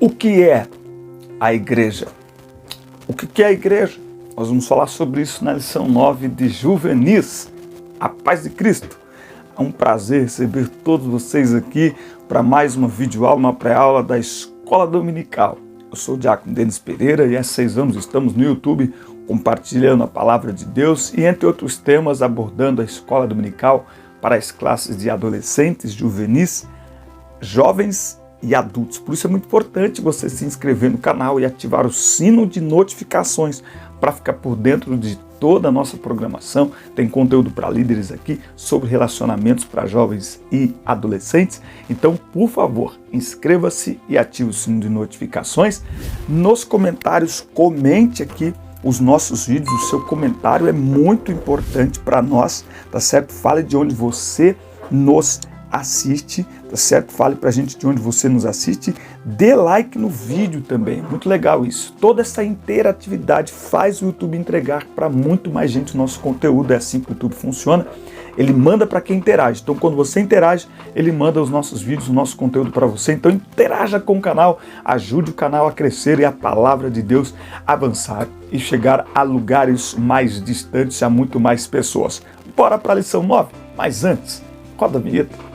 O que é a igreja? O que é a igreja? Nós vamos falar sobre isso na lição 9 de Juvenis, a paz de Cristo. É um prazer receber todos vocês aqui para mais uma videoaula, uma pré-aula da Escola Dominical. Eu sou o Diácono Denis Pereira e há 6 anos estamos no YouTube compartilhando a Palavra de Deus e, entre outros temas, abordando a Escola Dominical para as classes de adolescentes, juvenis, jovens e adultos. Por isso é muito importante você se inscrever no canal e ativar o sino de notificações para ficar por dentro de toda a nossa programação. Tem conteúdo para líderes aqui sobre relacionamentos para jovens e adolescentes. Então, por favor, inscreva-se e ative o sino de notificações. Nos comentários, comente aqui os nossos vídeos. O seu comentário é muito importante para nós, tá certo? Fale de onde você nos assiste, tá certo? Fale pra gente de onde você nos assiste. Dê like no vídeo também, muito legal isso. Toda essa interatividade faz o YouTube entregar para muito mais gente o nosso conteúdo. É assim que o YouTube funciona. Ele manda para quem interage. Então, quando você interage, ele manda os nossos vídeos, o nosso conteúdo para você. Então, interaja com o canal, ajude o canal a crescer e a palavra de Deus avançar e chegar a lugares mais distantes, a muito mais pessoas. Bora para a lição 9, mas antes, roda a vinheta.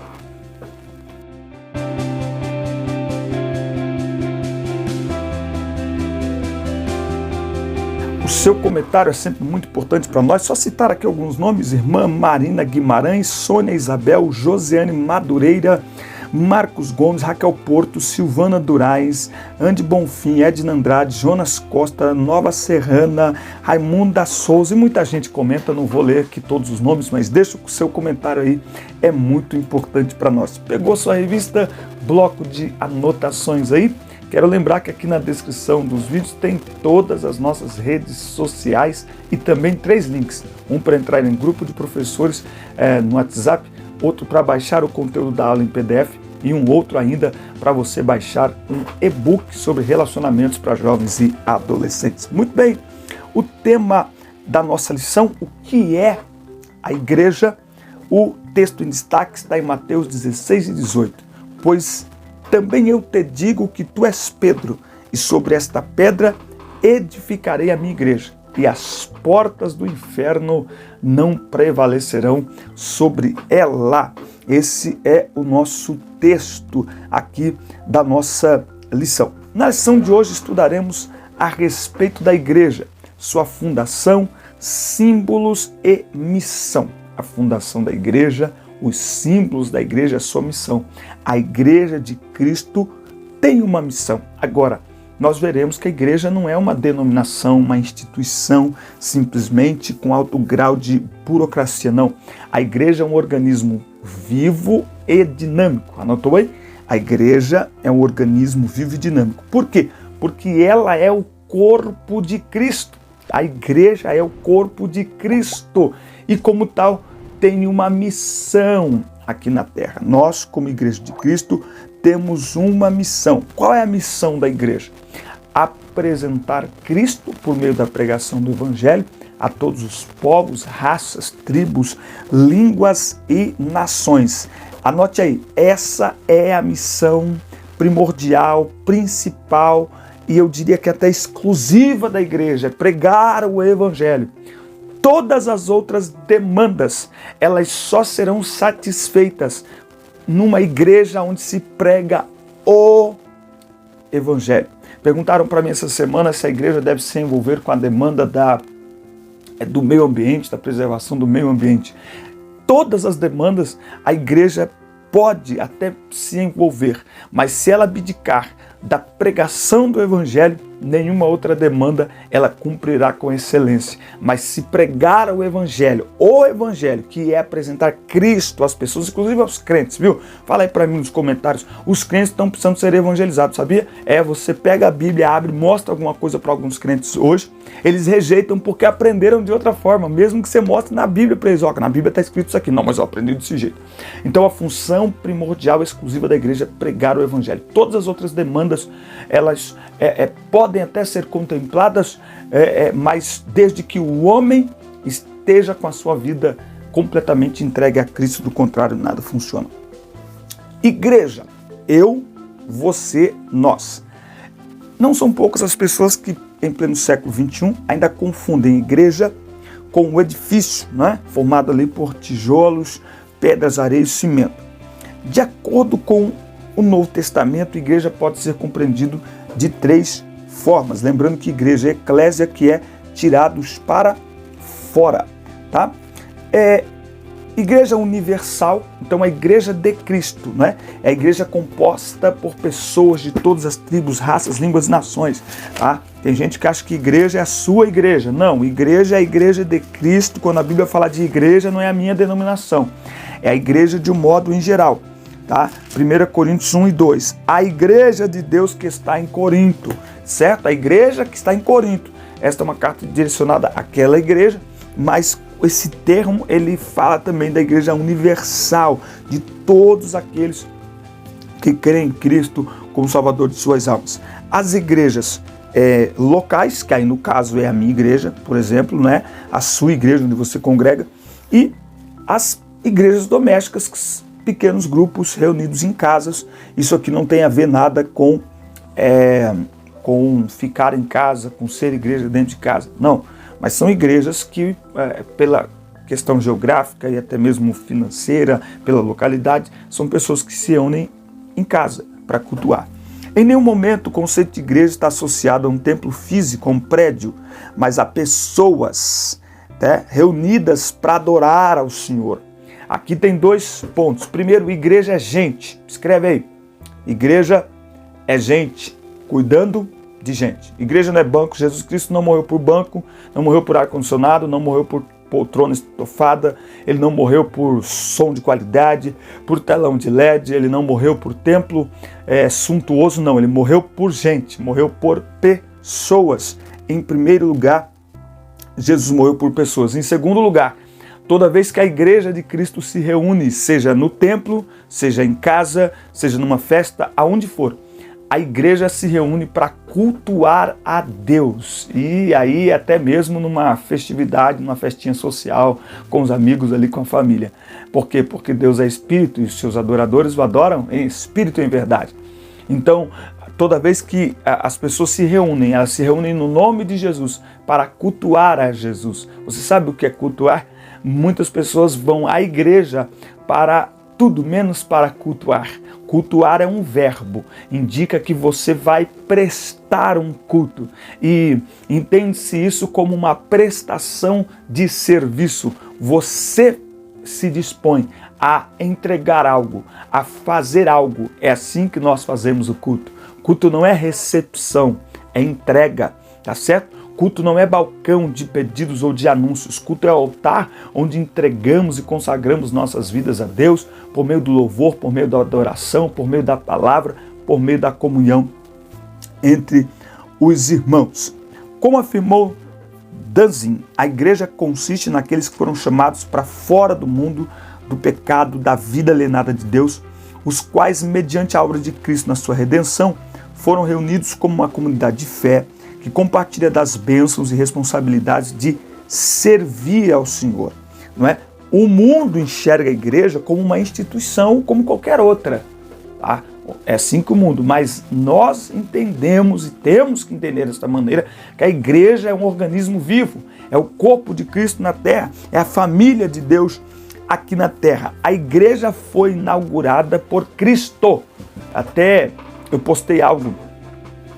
O seu comentário é sempre muito importante para nós. Só citar aqui alguns nomes: irmã Marina Guimarães, Sônia Isabel, Josiane Madureira, Marcos Gomes, Raquel Porto, Silvana Durais, Andy Bonfim, Edna Andrade, Jonas Costa, Nova Serrana, Raimunda Souza e muita gente comenta. Não vou ler aqui todos os nomes, mas deixa o seu comentário aí, é muito importante para nós. Pegou sua revista, bloco de anotações aí? Quero lembrar que aqui na descrição dos vídeos tem todas as nossas redes sociais e também 3 links. Um para entrar em grupo de professores no WhatsApp, outro para baixar o conteúdo da aula em PDF e um outro ainda para você baixar um e-book sobre relacionamentos para jovens e adolescentes. Muito bem, o tema da nossa lição, o que é a igreja? O texto em destaque está em Mateus 16 e 18. Pois também eu te digo que tu és Pedro, e sobre esta pedra edificarei a minha igreja, e as portas do inferno não prevalecerão sobre ela. Esse é o nosso texto aqui da nossa lição. Na lição de hoje estudaremos a respeito da igreja, sua fundação, símbolos e missão. A fundação da igreja, os símbolos da igreja, a sua missão. A igreja de Cristo tem uma missão. Agora, nós veremos que a igreja não é uma denominação, uma instituição simplesmente com alto grau de burocracia, não. A igreja é um organismo vivo e dinâmico. Anotou aí? A igreja é um organismo vivo e dinâmico. Por quê? Porque ela é o corpo de Cristo. A igreja é o corpo de Cristo e, como tal, tem uma missão aqui na Terra. Nós, como Igreja de Cristo, temos uma missão. Qual é a missão da igreja? Apresentar Cristo por meio da pregação do Evangelho a todos os povos, raças, tribos, línguas e nações. Anote aí, essa é a missão primordial, principal e eu diria que até exclusiva da igreja, é pregar o Evangelho. Todas as outras demandas, elas só serão satisfeitas numa igreja onde se prega o Evangelho. Perguntaram para mim essa semana se a igreja deve se envolver com a demanda do meio ambiente, da preservação do meio ambiente. Todas as demandas a igreja pode até se envolver, mas se ela abdicar da pregação do Evangelho, nenhuma outra demanda ela cumprirá com excelência. Mas se pregar o Evangelho que é apresentar Cristo às pessoas, inclusive aos crentes, viu? Fala aí para mim nos comentários, os crentes estão precisando ser evangelizados, sabia? Você pega a Bíblia, abre, mostra alguma coisa para alguns crentes hoje, eles rejeitam porque aprenderam de outra forma, mesmo que você mostre na Bíblia para eles, na Bíblia está escrito isso aqui, não, mas eu aprendi desse jeito. Então a função primordial exclusiva da igreja é pregar o Evangelho. Todas as outras demandas, elas podem até ser contempladas, mas desde que o homem esteja com a sua vida completamente entregue a Cristo, do contrário, nada funciona. Igreja, eu, você, nós. não são poucas as pessoas que, em pleno século XXI, ainda confundem igreja com um edifício, né? Formado ali por tijolos, pedras, areia e cimento. De acordo com o Novo Testamento, a igreja pode ser compreendido de 3 formas. Lembrando que igreja é eclésia, que é tirados para fora, tá? Igreja universal, então a igreja de Cristo, né? É a igreja composta por pessoas de todas as tribos, raças, línguas e nações, tá? Tem gente que acha que igreja é a sua igreja. Não, igreja é a igreja de Cristo. Quando a Bíblia fala de igreja, não é a minha denominação. É a igreja de um modo em geral, tá? 1 Coríntios 1 e 2. A igreja de Deus que está em Corinto, certo? A igreja que está em Corinto. Esta é uma carta direcionada àquela igreja, mas esse termo ele fala também da igreja universal, de todos aqueles que creem em Cristo como Salvador de suas almas. As igrejas locais, que aí no caso é a minha igreja, por exemplo, né? A sua igreja onde você congrega, e as igrejas domésticas, pequenos grupos reunidos em casas. Isso aqui não tem a ver nada com ficar em casa, com ser igreja dentro de casa, não. Mas são igrejas que, pela questão geográfica e até mesmo financeira, pela localidade, são pessoas que se unem em casa para cultuar. Em nenhum momento o conceito de igreja está associado a um templo físico, a um prédio, mas a pessoas, né, reunidas para adorar ao Senhor. Aqui tem 2 pontos. Primeiro, igreja é gente. Escreve aí. Igreja é gente, cuidando de gente. Igreja não é banco. Jesus Cristo não morreu por banco, não morreu por ar-condicionado, não morreu por poltrona estofada, ele não morreu por som de qualidade, por telão de LED, ele não morreu por templo suntuoso, não. Ele morreu por gente, morreu por pessoas. Em primeiro lugar, Jesus morreu por pessoas. Em segundo lugar, toda vez que a igreja de Cristo se reúne, seja no templo, seja em casa, seja numa festa, aonde for, a igreja se reúne para cultuar a Deus. E aí até mesmo numa festividade, numa festinha social, com os amigos ali, com a família. Por quê? Porque Deus é espírito e os seus adoradores o adoram em espírito e em verdade. Então, toda vez que as pessoas se reúnem, elas se reúnem no nome de Jesus para cultuar a Jesus. Você sabe o que é cultuar? Muitas pessoas vão à igreja para tudo menos para cultuar. Cultuar é um verbo, indica que você vai prestar um culto. E entende-se isso como uma prestação de serviço. Você se dispõe a entregar algo, a fazer algo. É assim que nós fazemos o culto. Culto não é recepção, é entrega, tá certo? Culto não é balcão de pedidos ou de anúncios. Culto é altar onde entregamos e consagramos nossas vidas a Deus por meio do louvor, por meio da adoração, por meio da palavra, por meio da comunhão entre os irmãos. Como afirmou Danzig, a igreja consiste naqueles que foram chamados para fora do mundo, do pecado, da vida alienada de Deus, os quais, mediante a obra de Cristo na sua redenção, foram reunidos como uma comunidade de fé, que compartilha das bênçãos e responsabilidades de servir ao Senhor. Não é? O mundo enxerga a igreja como uma instituição como qualquer outra. Tá? É assim que o mundo, mas nós entendemos e temos que entender desta maneira que a igreja é um organismo vivo, é o corpo de Cristo na terra, é a família de Deus aqui na terra. A igreja foi inaugurada por Cristo. Até eu postei algo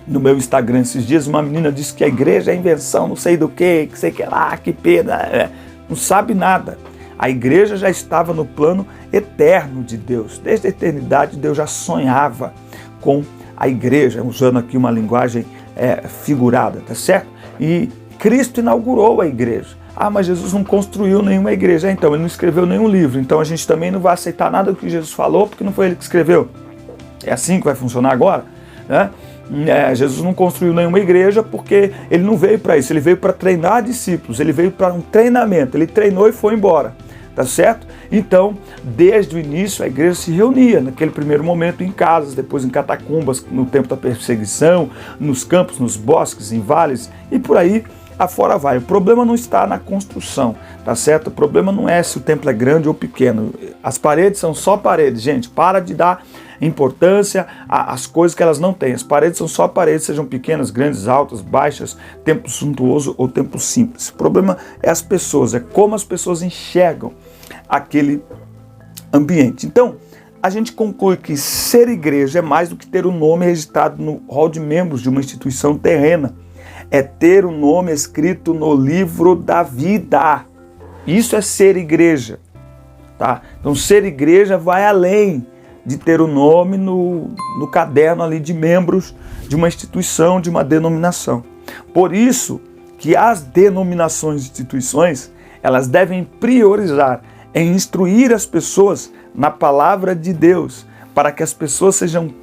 no meu Instagram esses dias, uma menina disse que a igreja é invenção, não sei do que sei que lá, que pena, não sabe nada. A igreja já estava no plano eterno de Deus. Desde a eternidade, Deus já sonhava com a igreja, usando aqui uma linguagem figurada, tá certo? E Cristo inaugurou a igreja. Ah, mas Jesus não construiu nenhuma igreja. Então, ele não escreveu nenhum livro. Então, a gente também não vai aceitar nada do que Jesus falou, porque não foi ele que escreveu. É assim que vai funcionar agora, né? Jesus não construiu nenhuma igreja porque ele não veio para isso, ele veio para treinar discípulos, ele veio para um treinamento, ele treinou e foi embora, tá certo? Então, desde o início, a igreja se reunia, naquele primeiro momento em casas, depois em catacumbas, no tempo da perseguição, nos campos, nos bosques, em vales e por aí afora vai. O problema não está na construção, tá certo? O problema não é se o templo é grande ou pequeno, as paredes são só paredes, gente, para de dar importância às coisas que elas não têm. As paredes são só paredes, sejam pequenas, grandes, altas, baixas, templo suntuoso ou templo simples. O problema é as pessoas, é como as pessoas enxergam aquele ambiente. Então, a gente conclui que ser igreja é mais do que ter o nome registrado no hall de membros de uma instituição terrena. É ter o nome escrito no livro da vida. Isso é ser igreja. Tá? Então, ser igreja vai além de ter o nome no caderno ali de membros de uma instituição, de uma denominação. Por isso que as denominações e instituições, elas devem priorizar em instruir as pessoas na palavra de Deus, para que as pessoas sejam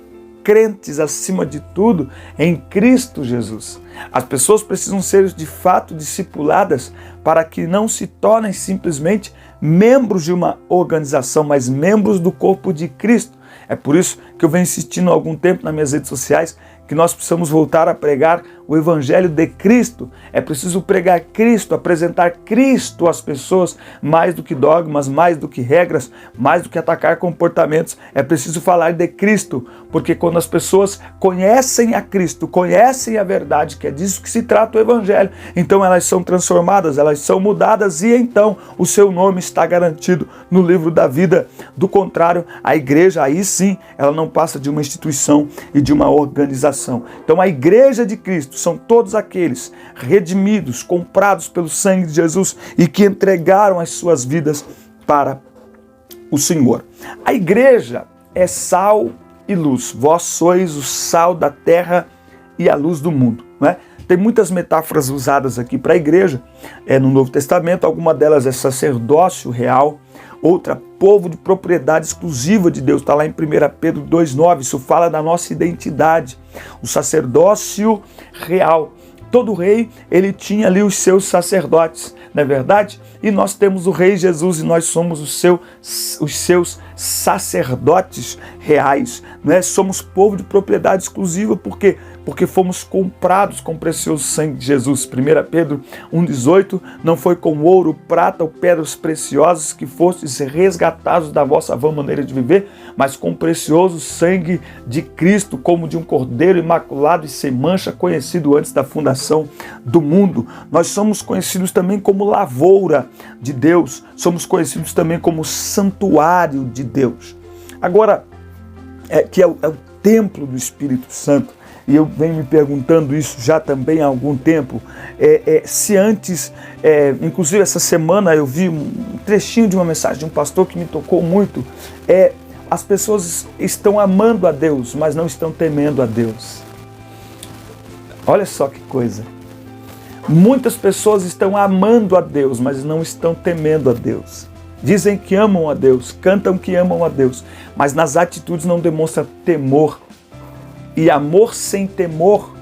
crentes acima de tudo em Cristo Jesus. As pessoas precisam ser de fato discipuladas para que não se tornem simplesmente membros de uma organização, mas membros do corpo de Cristo. É por isso que eu venho insistindo há algum tempo nas minhas redes sociais que nós precisamos voltar a pregar o Evangelho de Cristo. É preciso pregar Cristo, apresentar Cristo às pessoas, mais do que dogmas, mais do que regras, mais do que atacar comportamentos. É preciso falar de Cristo, porque quando as pessoas conhecem a Cristo, conhecem a verdade, que é disso que se trata o Evangelho, então elas são transformadas, elas são mudadas e então o seu nome está garantido no livro da vida. Do contrário, a igreja, aí sim, ela não passa de uma instituição e de uma organização. Então a igreja de Cristo são todos aqueles redimidos, comprados pelo sangue de Jesus e que entregaram as suas vidas para o Senhor. A igreja é sal e luz. Vós sois o sal da terra e a luz do mundo. Não é? Tem muitas metáforas usadas aqui para a igreja no Novo Testamento. Alguma delas é sacerdócio real, outra, povo de propriedade exclusiva de Deus. Está lá em 1 Pedro 2,9. Isso fala da nossa identidade. O sacerdócio real. Todo rei, ele tinha ali os seus sacerdotes, não é verdade? E nós temos o Rei Jesus e nós somos os seus sacerdotes reais. Né? Somos povo de propriedade exclusiva, por quê? Porque fomos comprados com o precioso sangue de Jesus. 1 Pedro 1,18, não foi com ouro, prata ou pedras preciosas que fostes resgatados da vossa vã maneira de viver, mas com o precioso sangue de Cristo, como de um cordeiro imaculado e sem mancha, conhecido antes da fundação do mundo. Nós somos conhecidos também como lavoura de Deus, somos conhecidos também como santuário de Deus. Agora, que é o templo do Espírito Santo. E eu venho me perguntando isso já também há algum tempo, se antes, inclusive essa semana eu vi um trechinho de uma mensagem de um pastor que me tocou muito, as pessoas estão amando a Deus, mas não estão temendo a Deus. Olha só que coisa. Muitas pessoas estão amando a Deus, mas não estão temendo a Deus. Dizem que amam a Deus, cantam que amam a Deus, mas nas atitudes não demonstram temor. E amor sem temor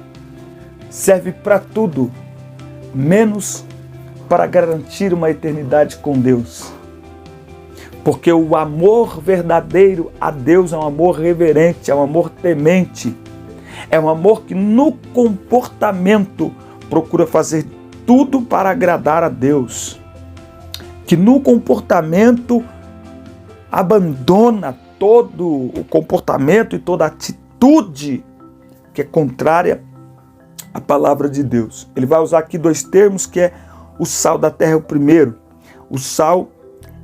serve para tudo, menos para garantir uma eternidade com Deus. Porque o amor verdadeiro a Deus é um amor reverente, é um amor temente, é um amor que no comportamento procura fazer tudo para agradar a Deus, que no comportamento abandona todo o comportamento e toda a atitude que é contrária à palavra de Deus. Ele vai usar aqui dois termos, que é o sal da terra. O primeiro, o sal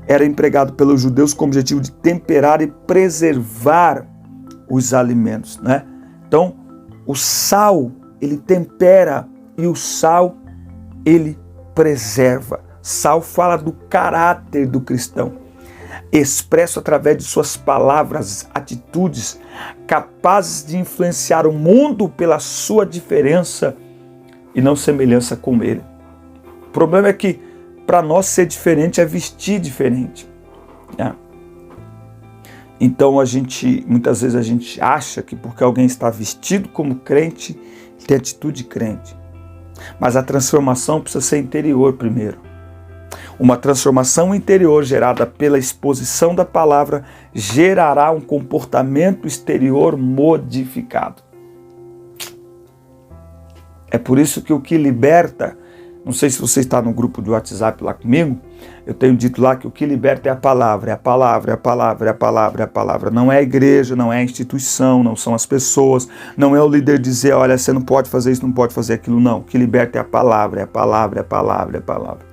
era empregado pelos judeus com o objetivo de temperar e preservar os alimentos, né? Então, o sal, ele tempera e o sal, ele preserva. Sal fala do caráter do cristão, expresso através de suas palavras, atitudes, capazes de influenciar o mundo pela sua diferença e não semelhança com ele. O problema é que para nós ser diferente é vestir diferente. Né? Então muitas vezes a gente acha que porque alguém está vestido como crente, tem atitude crente. Mas a transformação precisa ser interior primeiro. Uma transformação interior gerada pela exposição da palavra gerará um comportamento exterior modificado. É por isso que o que liberta Não sei se você está no grupo do WhatsApp lá comigo. Eu tenho dito lá que o que liberta é a palavra, é a palavra, é a palavra, é a palavra, é a palavra. Não é a igreja, não é a instituição, não são as pessoas, não é o líder dizer, olha, você não pode fazer isso, não pode fazer aquilo, não. O que liberta é a palavra, é a palavra, é a palavra, é a palavra.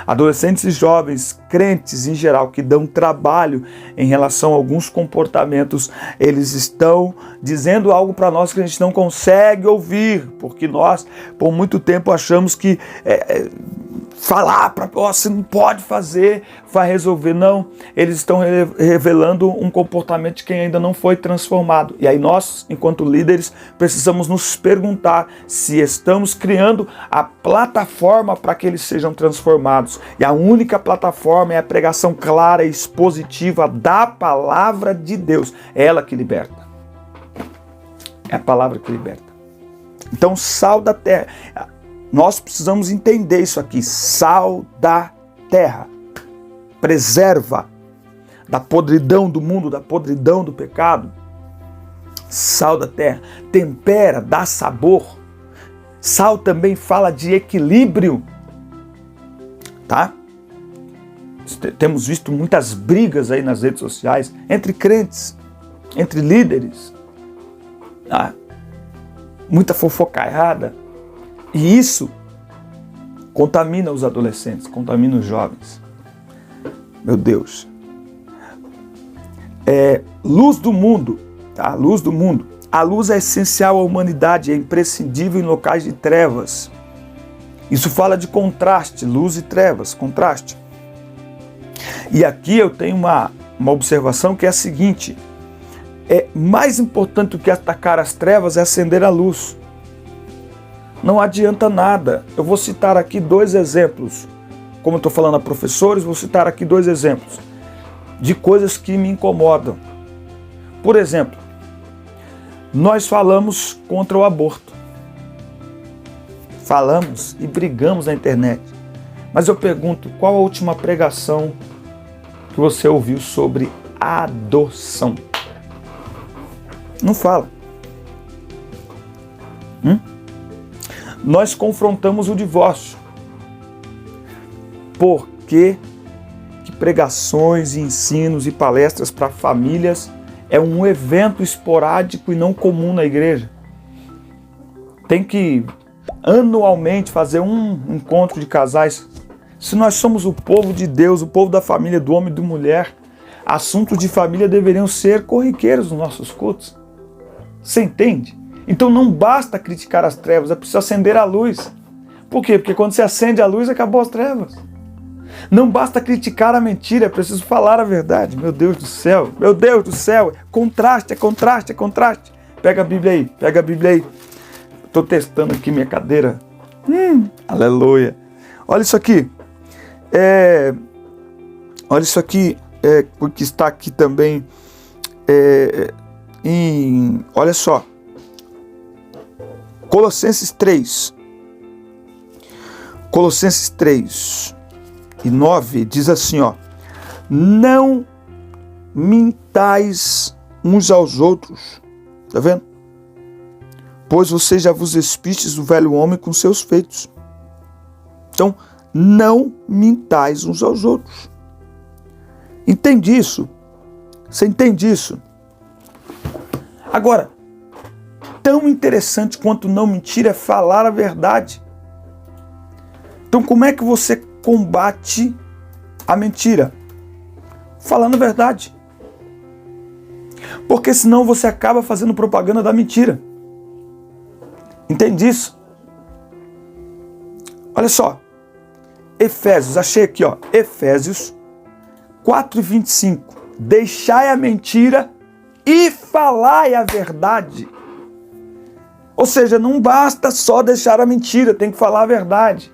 Adolescentes e jovens, crentes em geral, que dão trabalho em relação a alguns comportamentos, eles estão dizendo algo para nós que a gente não consegue ouvir, porque nós, por muito tempo, achamos que falar para você não pode fazer, vai resolver. Não, eles estão revelando um comportamento de quem ainda não foi transformado. E aí nós, enquanto líderes, precisamos nos perguntar se estamos criando a plataforma para que eles sejam transformados. E a única plataforma é a pregação clara e expositiva da palavra de Deus. É ela que liberta. É a palavra que liberta. Então, sal da terra. Nós precisamos entender isso aqui. Sal da terra. Preserva da podridão do mundo, da podridão do pecado. Sal da terra. Tempera, dá sabor. Sal também fala de equilíbrio. Tá? Temos visto muitas brigas aí nas redes sociais entre crentes, entre líderes. Tá? Muita fofocaiada. E isso contamina os adolescentes, contamina os jovens. Meu Deus. Luz do mundo, tá? Luz do mundo. A luz é essencial à humanidade, é imprescindível em locais de trevas. Isso fala de contraste, luz e trevas, contraste. E aqui eu tenho uma observação que é a seguinte: é mais importante do que atacar as trevas é acender a luz. Não adianta nada. Eu vou citar aqui 2 exemplos. Como eu estou falando a professores, vou citar aqui 2 exemplos de coisas que me incomodam. Por exemplo, nós falamos contra o aborto. Falamos e brigamos na internet. Mas eu pergunto, qual a última pregação que você ouviu sobre adoção? Não fala. Nós confrontamos o divórcio. Por que pregações, ensinos e palestras para famílias é um evento esporádico e não comum na igreja? Tem que anualmente fazer um encontro de casais. Se nós somos o povo de Deus, o povo da família, do homem e da mulher, assuntos de família deveriam ser corriqueiros nos nossos cultos. Você entende? Então não basta criticar as trevas, é preciso acender a luz. Por quê? Porque quando você acende a luz, acabou as trevas. Não basta criticar a mentira, é preciso falar a verdade. Meu Deus do céu, meu Deus do céu. Contraste, é contraste, é contraste. Pega a Bíblia aí, pega a Bíblia aí. Estou testando aqui minha cadeira. Aleluia. Olha isso aqui. Olha isso aqui, porque está aqui também. Olha só. Colossenses 3. Colossenses 3 e 9 diz assim, ó: não mintais uns aos outros. Tá vendo? Pois vocês já vos despistes do velho homem com seus feitos. Então, não mintais uns aos outros. Entende isso? Você entende isso? Agora, tão interessante quanto não mentir é falar a verdade. Então, como é que você combate a mentira? Falando a verdade. Porque senão você acaba fazendo propaganda da mentira. Entende isso? Olha só. Efésios, achei aqui, ó. Efésios 4:25. Deixai a mentira e falai a verdade. Ou seja, não basta só deixar a mentira, tem que falar a verdade.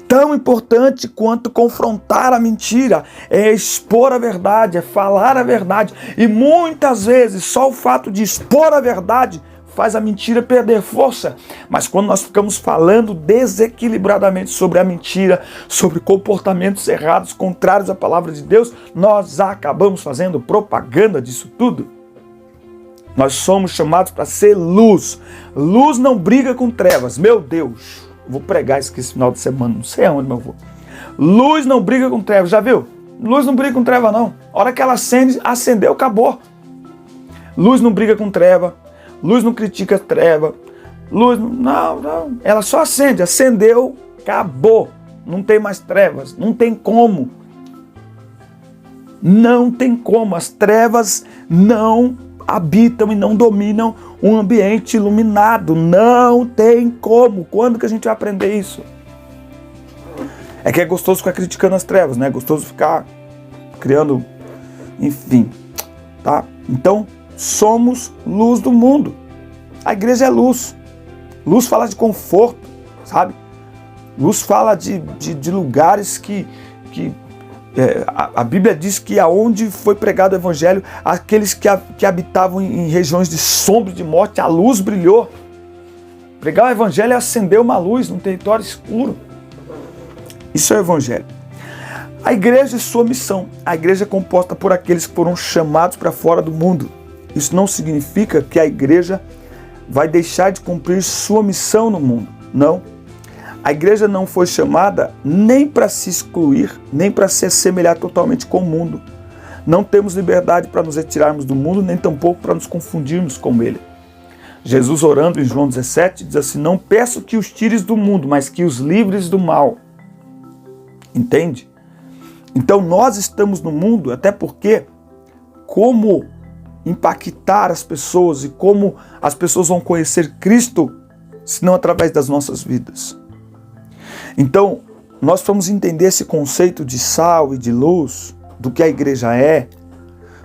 Tão importante quanto confrontar a mentira é expor a verdade, é falar a verdade. E muitas vezes só o fato de expor a verdade faz a mentira perder força. Mas quando nós ficamos falando desequilibradamente sobre a mentira, sobre comportamentos errados, contrários à palavra de Deus, nós acabamos fazendo propaganda disso tudo. Nós somos chamados para ser luz. Luz não briga com trevas. Meu Deus, Vou pregar isso aqui esse final de semana, não sei aonde, mas eu vou. Luz não briga com treva, já viu? Luz não briga com treva, não. A hora que ela acende, acendeu, acabou. Luz não briga com treva, luz não critica treva, luz não. Ela só acende, acendeu, acabou. Não tem mais trevas, não tem como. Não tem como, as trevas não habitam e não dominam um ambiente iluminado. Não tem como. Quando que a gente vai aprender isso? É que é gostoso ficar criticando as trevas, né? É gostoso ficar criando, enfim, tá? Então, somos luz do mundo. A igreja é luz. Luz fala de conforto, sabe? Luz fala de lugares que a Bíblia diz que aonde foi pregado o evangelho, aqueles que habitavam em regiões de sombra de morte, a luz brilhou. Pregar o evangelho é acender uma luz num território escuro. Isso é o evangelho. A igreja é sua missão. A igreja é composta por aqueles que foram chamados para fora do mundo. Isso não significa que a igreja vai deixar de cumprir sua missão no mundo. Não. A igreja não foi chamada nem para se excluir, nem para se assemelhar totalmente com o mundo. Não temos liberdade para nos retirarmos do mundo, nem tampouco para nos confundirmos com ele. Jesus, orando em João 17, diz assim: não peço que os tires do mundo, mas que os livres do mal. Entende? Então nós estamos no mundo, até porque como impactar as pessoas e como as pessoas vão conhecer Cristo, se não através das nossas vidas. Então, nós vamos entender esse conceito de sal e de luz, do que a igreja é,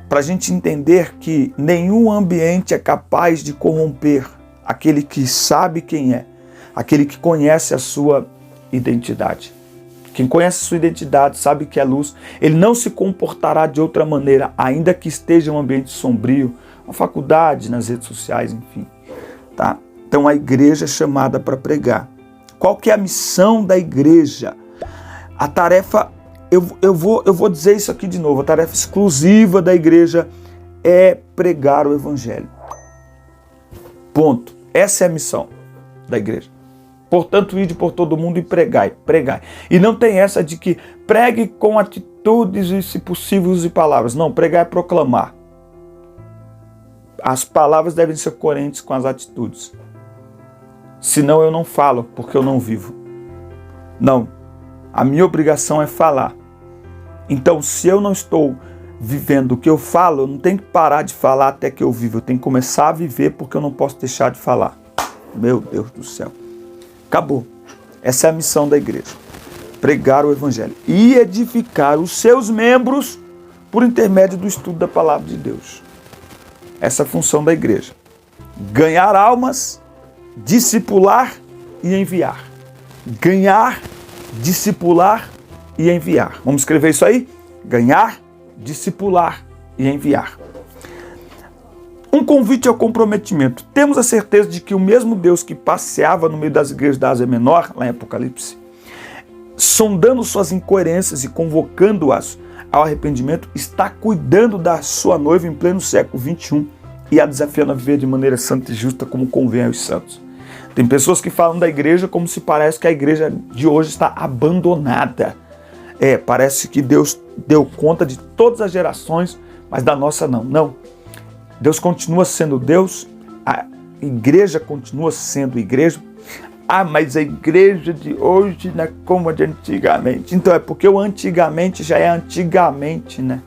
para a gente entender que nenhum ambiente é capaz de corromper aquele que sabe quem é, aquele que conhece a sua identidade. Quem conhece a sua identidade sabe que é luz, ele não se comportará de outra maneira, ainda que esteja em um ambiente sombrio, na faculdade, nas redes sociais, enfim. Tá? Então a igreja é chamada para pregar. Qual que é a missão da igreja? A tarefa, eu vou dizer isso aqui de novo, a tarefa exclusiva da igreja é pregar o evangelho. Ponto. Essa é a missão da igreja. Portanto, ide por todo mundo e pregai. E não tem essa de que pregue com atitudes e, se possível, use palavras. Não, pregar é proclamar. As palavras devem ser coerentes com as atitudes. Senão eu não falo, porque eu não vivo. Não, a minha obrigação é falar. Então, se eu não estou vivendo o que eu falo, eu não tenho que parar de falar até que eu vivo. Eu tenho que começar a viver, porque eu não posso deixar de falar. Meu Deus do céu. Acabou. Essa é a missão da igreja. Pregar o evangelho. E edificar os seus membros por intermédio do estudo da palavra de Deus. Essa é a função da igreja. Ganhar almas, discipular e enviar. Ganhar, discipular e enviar. Vamos escrever isso aí? Ganhar, discipular e enviar. Um convite ao comprometimento. Temos a certeza de que o mesmo Deus que passeava no meio das igrejas da Ásia Menor, lá em Apocalipse, sondando suas incoerências e convocando-as ao arrependimento, está cuidando da sua noiva em pleno século XXI e a desafiando a viver de maneira santa e justa como convém aos santos. Tem pessoas que falam da igreja como se parece que a igreja de hoje está abandonada. Parece que Deus deu conta de todas as gerações, mas da nossa não. Não. Deus continua sendo Deus, a igreja continua sendo igreja. Mas a igreja de hoje não é como a de antigamente. Então é porque o antigamente já é antigamente, né?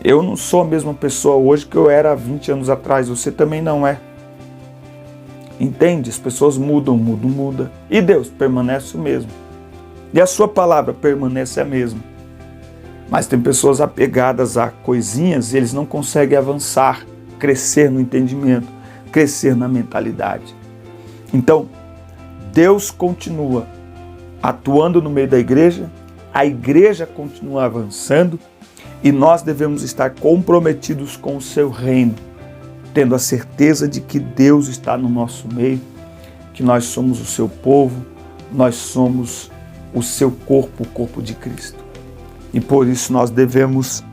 Eu não sou a mesma pessoa hoje que eu era há 20 anos atrás. Você também não é. Entende? As pessoas mudam. E Deus permanece o mesmo. E a sua palavra permanece a mesma. Mas tem pessoas apegadas a coisinhas e eles não conseguem avançar, crescer no entendimento, crescer na mentalidade. Então, Deus continua atuando no meio da igreja, a igreja continua avançando e nós devemos estar comprometidos com o seu reino, tendo a certeza de que Deus está no nosso meio, que nós somos o seu povo, nós somos o seu corpo, o corpo de Cristo. E por isso nós devemos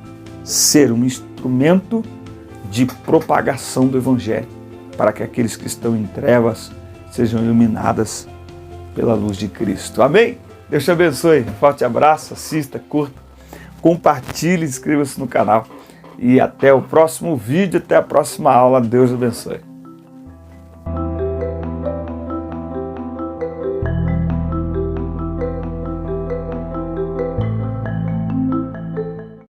ser um instrumento de propagação do Evangelho, para que aqueles que estão em trevas sejam iluminadas pela luz de Cristo. Amém? Deus te abençoe. Forte abraço, assista, curta, compartilhe, inscreva-se no canal. E até o próximo vídeo, até a próxima aula. Deus abençoe.